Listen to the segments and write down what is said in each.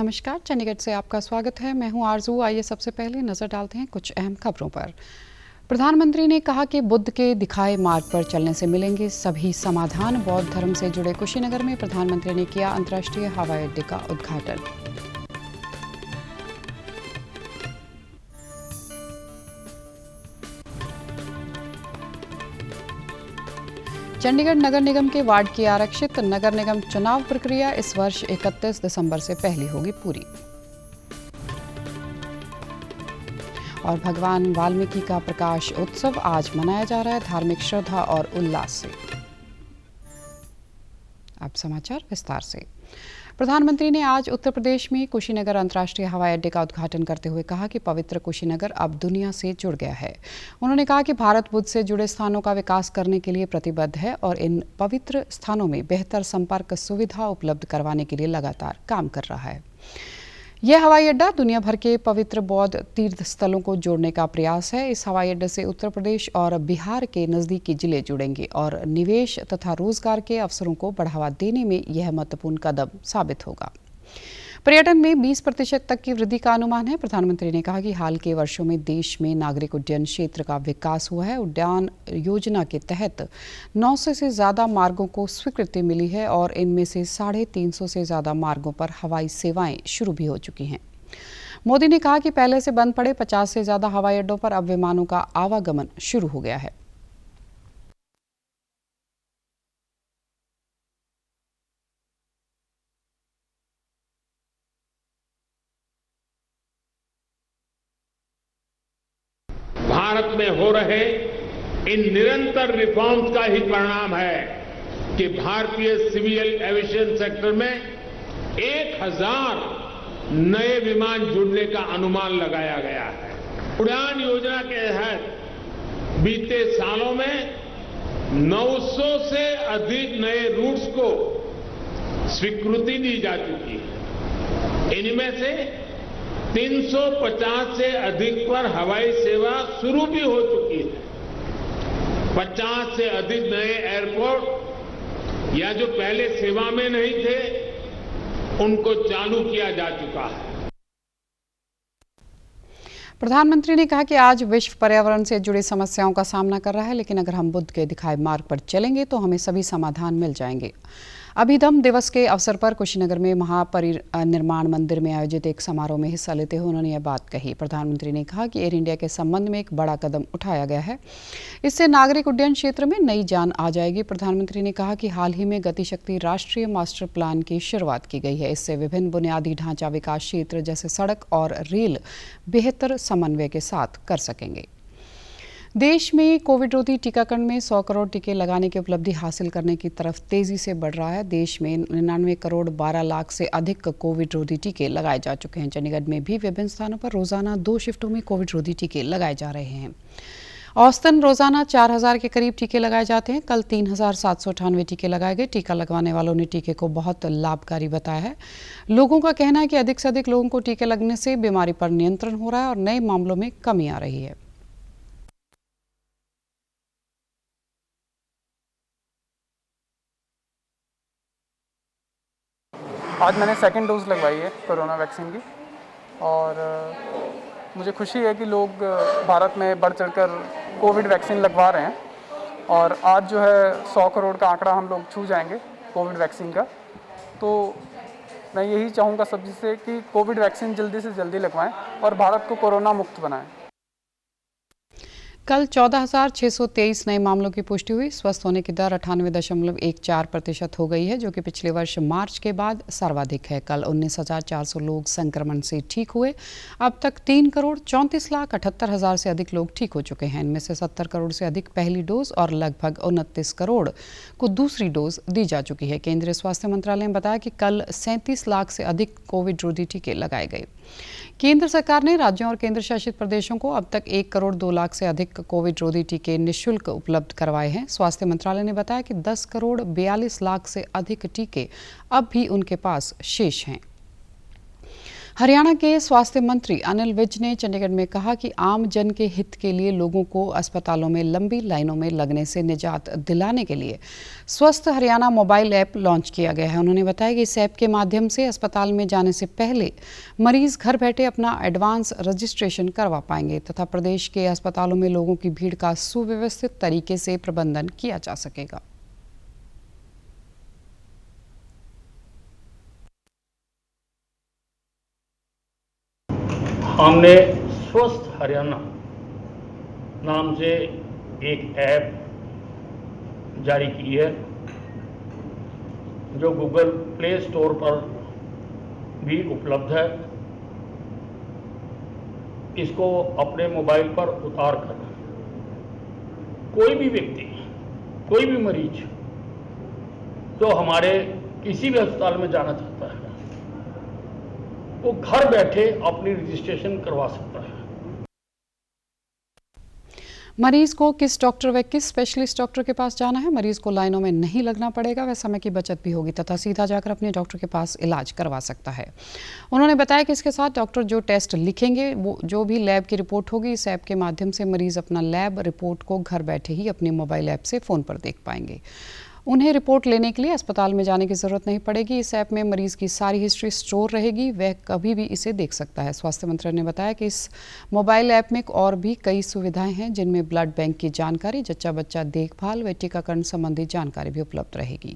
नमस्कार, चंडीगढ़ से आपका स्वागत है। मैं हूं आरजू। आइए सबसे पहले नजर डालते हैं कुछ अहम खबरों पर। प्रधानमंत्री ने कहा कि बुद्ध के दिखाए मार्ग पर चलने से मिलेंगे सभी समाधान। बौद्ध धर्म से जुड़े कुशीनगर में प्रधानमंत्री ने किया अंतर्राष्ट्रीय हवाई अड्डे का उद्घाटन। चंडीगढ़ नगर निगम के वार्ड की आरक्षित नगर निगम चुनाव प्रक्रिया इस वर्ष 31 दिसंबर से पहले होगी पूरी। और भगवान वाल्मीकि का प्रकाश उत्सव आज मनाया जा रहा है धार्मिक श्रद्धा और उल्लास से। अब समाचार विस्तार से। प्रधानमंत्री ने आज उत्तर प्रदेश में कुशीनगर अंतर्राष्ट्रीय हवाई अड्डे का उद्घाटन करते हुए कहा कि पवित्र कुशीनगर अब दुनिया से जुड़ गया है। उन्होंने कहा कि भारत बुद्ध से जुड़े स्थानों का विकास करने के लिए प्रतिबद्ध है और इन पवित्र स्थानों में बेहतर संपर्क सुविधा उपलब्ध करवाने के लिए लगातार काम कर रहा है। यह हवाई अड्डा दुनिया भर के पवित्र बौद्ध तीर्थ स्थलों को जोड़ने का प्रयास है। इस हवाई अड्डे से उत्तर प्रदेश और बिहार के नज़दीकी जिले जुड़ेंगे और निवेश तथा रोजगार के अवसरों को बढ़ावा देने में यह महत्वपूर्ण कदम साबित होगा। पर्यटन में 20% तक की वृद्धि का अनुमान है। प्रधानमंत्री ने कहा कि हाल के वर्षों में देश में नागरिक उड्डयन क्षेत्र का विकास हुआ है। उड्डयन योजना के तहत 900 से ज़्यादा मार्गों को स्वीकृति मिली है और इनमें से 350 से ज़्यादा मार्गों पर हवाई सेवाएं शुरू भी हो चुकी हैं। मोदी ने कहा कि पहले से बंद पड़े 50 से ज़्यादा हवाई अड्डों पर अब विमानों का आवागमन शुरू हो गया है। भारत में हो रहे इन निरंतर रिफॉर्म्स का ही परिणाम है कि भारतीय सिविल एविएशन सेक्टर में 1000 नए विमान जुड़ने का अनुमान लगाया गया है। उड़ान योजना के तहत बीते सालों में 900 से अधिक नए रूट्स को स्वीकृति दी जा चुकी है। इनमें से 350 से अधिक पर हवाई सेवा शुरू भी हो चुकी है। 50 से अधिक नए एयरपोर्ट या जो पहले सेवा में नहीं थे उनको चालू किया जा चुका है। प्रधानमंत्री ने कहा कि आज विश्व पर्यावरण से जुड़ी समस्याओं का सामना कर रहा है, लेकिन अगर हम बुद्ध के दिखाए मार्ग पर चलेंगे तो हमें सभी समाधान मिल जाएंगे। अभिधम्म दिवस के अवसर पर कुशीनगर में महापरिनिर्वाण मंदिर में आयोजित एक समारोह में हिस्सा लेते हुए उन्होंने यह बात कही। प्रधानमंत्री ने कहा कि एयर इंडिया के संबंध में एक बड़ा कदम उठाया गया है। इससे नागरिक उड्डयन क्षेत्र में नई जान आ जाएगी। प्रधानमंत्री ने कहा कि हाल ही में गतिशक्ति राष्ट्रीय मास्टर प्लान की शुरुआत की गई है। इससे विभिन्न बुनियादी ढांचा विकास क्षेत्र जैसे सड़क और रेल बेहतर समन्वय के साथ कर सकेंगे। देश में कोविड रोधी टीकाकरण में 100 करोड़ टीके लगाने की उपलब्धि हासिल करने की तरफ तेजी से बढ़ रहा है। देश में 99 करोड़ 12 लाख से अधिक कोविड रोधी टीके लगाए जा चुके हैं। चंडीगढ़ में भी विभिन्न स्थानों पर रोजाना 2 शिफ्टों में कोविड रोधी टीके लगाए जा रहे हैं। औसतन रोजाना 4000 के करीब टीके लगाए जाते हैं। कल 3798 टीके लगाए गए। टीका लगवाने वालों ने टीके को बहुत लाभकारी बताया है। लोगों का कहना है कि अधिक से अधिक लोगों को टीके लगने से बीमारी पर नियंत्रण हो रहा है और नए मामलों में कमी आ रही है। आज मैंने सेकंड डोज लगवाई है कोरोना वैक्सीन की और मुझे खुशी है कि लोग भारत में बढ़ चढ़कर कोविड वैक्सीन लगवा रहे हैं और आज जो है 100 करोड़ का आंकड़ा हम लोग छू जाएंगे कोविड वैक्सीन का। तो मैं यही चाहूँगा सभी से कि कोविड वैक्सीन जल्दी से जल्दी लगवाएं और भारत को कोरोना मुक्त बनाएं। कल 14,623 नए मामलों की पुष्टि हुई। स्वस्थ होने की दर 98.14% हो गई है, जो कि पिछले वर्ष मार्च के बाद सर्वाधिक है। कल 19,400 लोग संक्रमण से ठीक हुए। अब तक 3,34,78,000 से अधिक लोग ठीक हो चुके हैं। इनमें से 70 करोड़ से अधिक पहली डोज और लगभग 29 करोड़ को दूसरी डोज दी जा चुकी है। केंद्रीय स्वास्थ्य मंत्रालय ने बताया कि कल 37 लाख से अधिक कोविड रोधी टीके लगाए गए। केंद्र सरकार ने राज्यों और केंद्र शासित प्रदेशों को अब तक 1 करोड़ 2 लाख से अधिक कोविड रोधी टीके निःशुल्क उपलब्ध करवाए हैं। स्वास्थ्य मंत्रालय ने बताया कि 10 करोड़ 42 लाख से अधिक टीके अब भी उनके पास शेष हैं। हरियाणा के स्वास्थ्य मंत्री अनिल विज ने चंडीगढ़ में कहा कि आम जन के हित के लिए लोगों को अस्पतालों में लंबी लाइनों में लगने से निजात दिलाने के लिए स्वस्थ हरियाणा मोबाइल ऐप लॉन्च किया गया है। उन्होंने बताया कि इस ऐप के माध्यम से अस्पताल में जाने से पहले मरीज घर बैठे अपना एडवांस रजिस्ट्रेशन करवा पाएंगे तथा प्रदेश के अस्पतालों में लोगों की भीड़ का सुव्यवस्थित तरीके से प्रबंधन किया जा सकेगा। हमने स्वस्थ हरियाणा नाम से एक ऐप जारी की है जो गूगल प्ले स्टोर पर भी उपलब्ध है। इसको अपने मोबाइल पर उतार कर कोई भी व्यक्ति, कोई भी मरीज जो हमारे किसी भी अस्पताल में जाना चाहता है वो घर बैठे अपनी रजिस्ट्रेशन करवा सकता है। मरीज को किस डॉक्टर व किस स्पेशलिस्ट डॉक्टर के पास जाना है, मरीज को लाइनों में नहीं लगना पड़ेगा व समय की बचत भी होगी तथा सीधा जाकर अपने डॉक्टर के पास इलाज करवा सकता है। उन्होंने बताया कि इसके साथ डॉक्टर जो टेस्ट लिखेंगे वो जो भी लैब की रिपोर्ट होगी, इस ऐप के माध्यम से मरीज अपना लैब रिपोर्ट को घर बैठे ही अपने मोबाइल ऐप से फ़ोन पर देख पाएंगे। उन्हें रिपोर्ट लेने के लिए अस्पताल में जाने की ज़रूरत नहीं पड़ेगी। इस ऐप में मरीज की सारी हिस्ट्री स्टोर रहेगी, वह कभी भी इसे देख सकता है। स्वास्थ्य मंत्री ने बताया कि इस मोबाइल ऐप में और भी कई सुविधाएं हैं जिनमें ब्लड बैंक की जानकारी, जच्चा बच्चा देखभाल व टीकाकरण संबंधी जानकारी भी उपलब्ध रहेगी।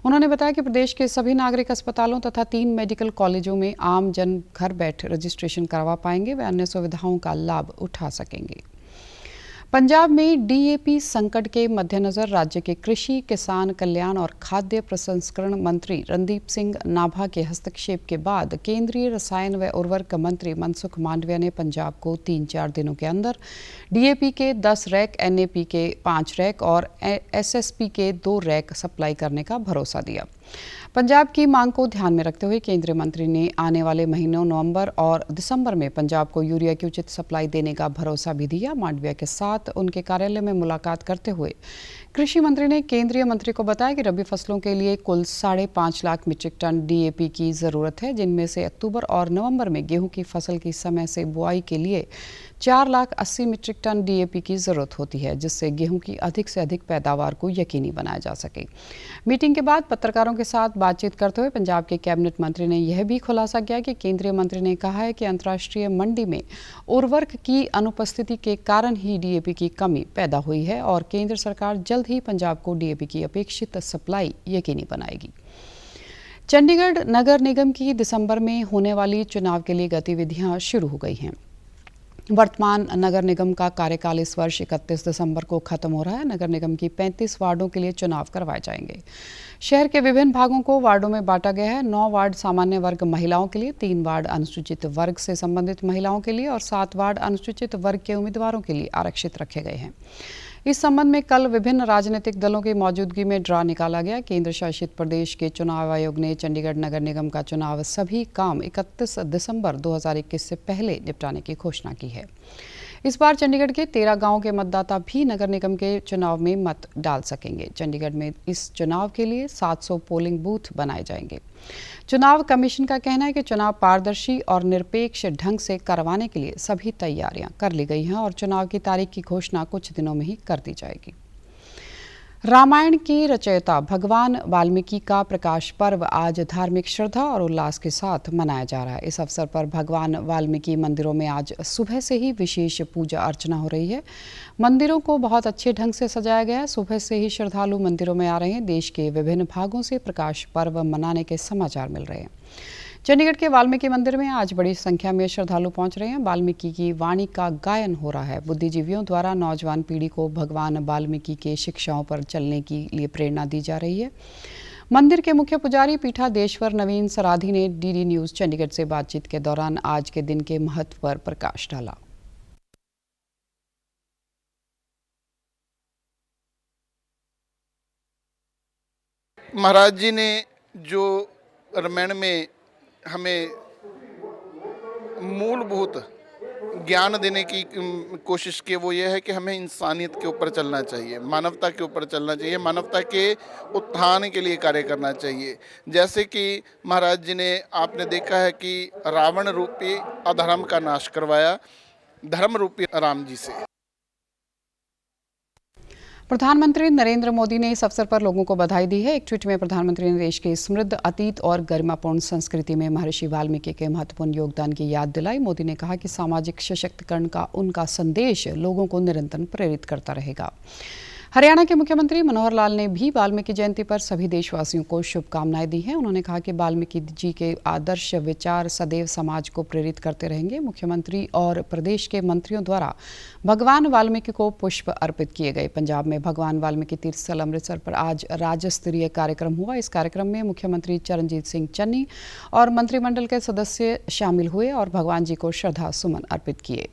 उन्होंने बताया कि प्रदेश के सभी नागरिक अस्पतालों तथा 3 मेडिकल कॉलेजों में आम जन घर बैठ रजिस्ट्रेशन करवा पाएंगे व अन्य सुविधाओं का लाभ उठा सकेंगे। पंजाब में डीएपी संकट के मद्देनजर राज्य के कृषि, किसान कल्याण और खाद्य प्रसंस्करण मंत्री रणदीप सिंह नाभा के हस्तक्षेप के बाद केंद्रीय रसायन व उर्वरक मंत्री मनसुख मांडविया ने पंजाब को 3-4 दिनों के अंदर डीएपी के 10 रैक, एनएपी के 5 रैक और एसएसपी के 2 रैक सप्लाई करने का भरोसा दिया। पंजाब की मांग को ध्यान में रखते हुए केंद्रीय मंत्री ने आने वाले महीनों नवंबर और दिसंबर में पंजाब को यूरिया की उचित सप्लाई देने का भरोसा भी दिया। मांडविया के साथ उनके कार्यालय में मुलाकात करते हुए कृषि मंत्री ने केंद्रीय मंत्री को बताया कि रबी फसलों के लिए कुल 5.5 लाख मीट्रिक टन डीएपी की ज़रूरत है, जिनमें से अक्टूबर और नवंबर में गेहूं की फसल की समय से बुआई के लिए 4,80,000 मीट्रिक टन डीएपी की ज़रूरत होती है, जिससे गेहूं की अधिक से अधिक पैदावार को यकीनी बनाया जा सके। मीटिंग के बाद पत्रकारों के साथ बातचीत करते हुए पंजाब के कैबिनेट मंत्री ने यह भी खुलासा किया कि केंद्रीय मंत्री ने कहा है कि अंतर्राष्ट्रीय मंडी में उर्वरक की अनुपस्थिति के कारण ही डीएपी की कमी पैदा हुई है और केंद्र सरकार जल्द ही पंजाब को डीएपी की अपेक्षित सप्लाई यकीनी बनाएगी। चंडीगढ़ नगर निगम की दिसंबर में होने वाली चुनाव के लिए गतिविधियां शुरू हो गई हैं। वर्तमान नगर निगम का कार्यकाल इस वर्ष 31 दिसंबर को खत्म हो रहा है। नगर निगम की 35 वार्डों के लिए चुनाव करवाए जाएंगे। शहर के विभिन्न भागों को वार्डों में बांटा गया है। 9 वार्ड सामान्य वर्ग महिलाओं के लिए, 3 वार्ड अनुसूचित वर्ग से संबंधित महिलाओं के लिए और 7 वार्ड अनुसूचित वर्ग के उम्मीदवारों के लिए आरक्षित रखे गए हैं। इस संबंध में कल विभिन्न राजनीतिक दलों की मौजूदगी में ड्रा निकाला गया। केंद्र शासित प्रदेश के चुनाव आयोग ने चंडीगढ़ नगर निगम का चुनाव सभी काम 31 दिसंबर 2021 से पहले निपटाने की घोषणा की है। इस बार चंडीगढ़ के 13 गांवों के मतदाता भी नगर निगम के चुनाव में मत डाल सकेंगे। चंडीगढ़ में इस चुनाव के लिए 700 पोलिंग बूथ बनाए जाएंगे। चुनाव कमीशन का कहना है कि चुनाव पारदर्शी और निरपेक्ष ढंग से करवाने के लिए सभी तैयारियां कर ली गई हैं और चुनाव की तारीख की घोषणा कुछ दिनों में ही कर दी जाएगी। रामायण की रचयिता भगवान वाल्मीकि का प्रकाश पर्व आज धार्मिक श्रद्धा और उल्लास के साथ मनाया जा रहा है। इस अवसर पर भगवान वाल्मीकि मंदिरों में आज सुबह से ही विशेष पूजा अर्चना हो रही है। मंदिरों को बहुत अच्छे ढंग से सजाया गया है। सुबह से ही श्रद्धालु मंदिरों में आ रहे हैं। देश के विभिन्न भागों से प्रकाश पर्व मनाने के समाचार मिल रहे हैं। चंडीगढ़ के वाल्मीकि मंदिर में आज बड़ी संख्या में श्रद्धालु पहुंच रहे हैं। वाल्मीकि की वाणी का गायन हो रहा है। बुद्धिजीवियों द्वारा नौजवान पीढ़ी को भगवान वाल्मीकि के शिक्षाओं पर चलने के लिए प्रेरणा दी जा रही है। मंदिर के मुख्य पुजारी पीठाधीश्वर नवीन सराधी ने डीडी न्यूज़ चंडीगढ़ से बातचीत के दौरान आज के दिन के महत्व पर प्रकाश डाला। महाराज जी ने जो रामायण में हमें मूलभूत ज्ञान देने की कोशिश की वो ये है कि हमें इंसानियत के ऊपर चलना चाहिए, मानवता के ऊपर चलना चाहिए, मानवता के उत्थान के लिए कार्य करना चाहिए। जैसे कि महाराज जी ने, आपने देखा है कि रावण रूपी अधर्म का नाश करवाया धर्म रूपी राम जी से। प्रधानमंत्री नरेंद्र मोदी ने इस अवसर पर लोगों को बधाई दी है। एक ट्वीट में प्रधानमंत्री ने देश के समृद्ध अतीत और गरिमापूर्ण संस्कृति में महर्षि वाल्मीकि के महत्वपूर्ण योगदान की याद दिलाई। मोदी ने कहा कि सामाजिक सशक्तिकरण का उनका संदेश लोगों को निरंतर प्रेरित करता रहेगा। हरियाणा के मुख्यमंत्री मनोहर लाल ने भी वाल्मीकि जयंती पर सभी देशवासियों को शुभकामनाएं दी हैं। उन्होंने कहा कि वाल्मीकि जी के आदर्श विचार सदैव समाज को प्रेरित करते रहेंगे। मुख्यमंत्री और प्रदेश के मंत्रियों द्वारा भगवान वाल्मीकि को पुष्प अर्पित किए गए। पंजाब में भगवान वाल्मीकि तीर्थ स्थल अमृतसर पर आज राज्य स्तरीय कार्यक्रम हुआ। इस कार्यक्रम में मुख्यमंत्री चरणजीत सिंह चन्नी और मंत्रिमंडल के सदस्य शामिल हुए और भगवान जी को श्रद्धा सुमन अर्पित किए।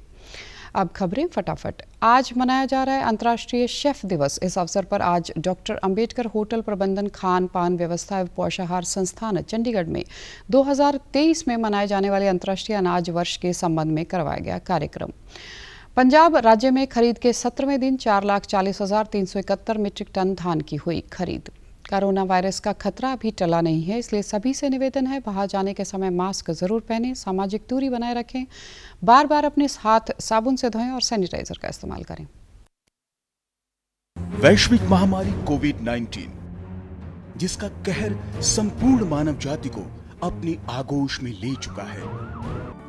अब खबरें फटाफट। आज मनाया जा रहा है अंतर्राष्ट्रीय शेफ दिवस। इस अवसर पर आज डॉक्टर अंबेडकर होटल प्रबंधन खान पान व्यवस्था एवं पोषाहार संस्थान चंडीगढ़ में 2023 में मनाए जाने वाले अंतर्राष्ट्रीय अनाज वर्ष के संबंध में करवाया गया कार्यक्रम। पंजाब राज्य में खरीद के 17वें दिन 4,40,371 मीट्रिक टन धान की हुई खरीद। कोरोना वायरस का खतरा अभी टला नहीं है, इसलिए सभी से निवेदन है बाहर जाने के समय मास्क जरूर पहनें, सामाजिक दूरी बनाए रखें, बार बार अपने हाथ साबुन से धोएं और सैनिटाइजर का इस्तेमाल करें। वैश्विक महामारी कोविड-19 जिसका कहर संपूर्ण मानव जाति को अपनी आगोश में ले चुका है।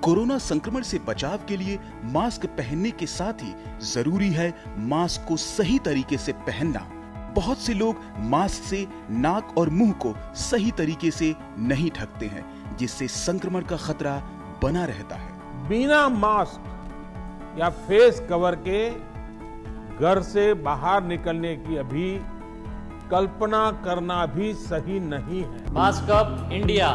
कोरोना संक्रमण से बचाव के लिए मास्क पहनने के साथ ही जरूरी है मास्क को सही तरीके से पहनना। बहुत से लोग मास्क से नाक और मुंह को सही तरीके से नहीं ढकते हैं, जिससे संक्रमण का खतरा बना रहता है। बिना मास्क या फेस कवर के घर से बाहर निकलने की अभी कल्पना करना भी सही नहीं है। Mask up India.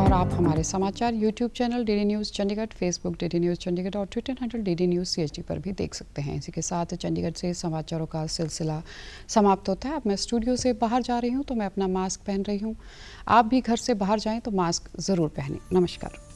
और आप हमारे समाचार YouTube channel DD news Chandigarh, Facebook DD news Chandigarh और Twitter handle DD news CHD पर भी देख सकते हैं। इसी के साथ चंडीगढ़ से समाचारों का सिलसिला समाप्त होता है। अब मैं स्टूडियो से बाहर जा रही हूँ तो मैं अपना मास्क पहन रही हूँ। आप भी घर से बाहर जाएं तो मास्क ज़रूर पहनें। नमस्कार।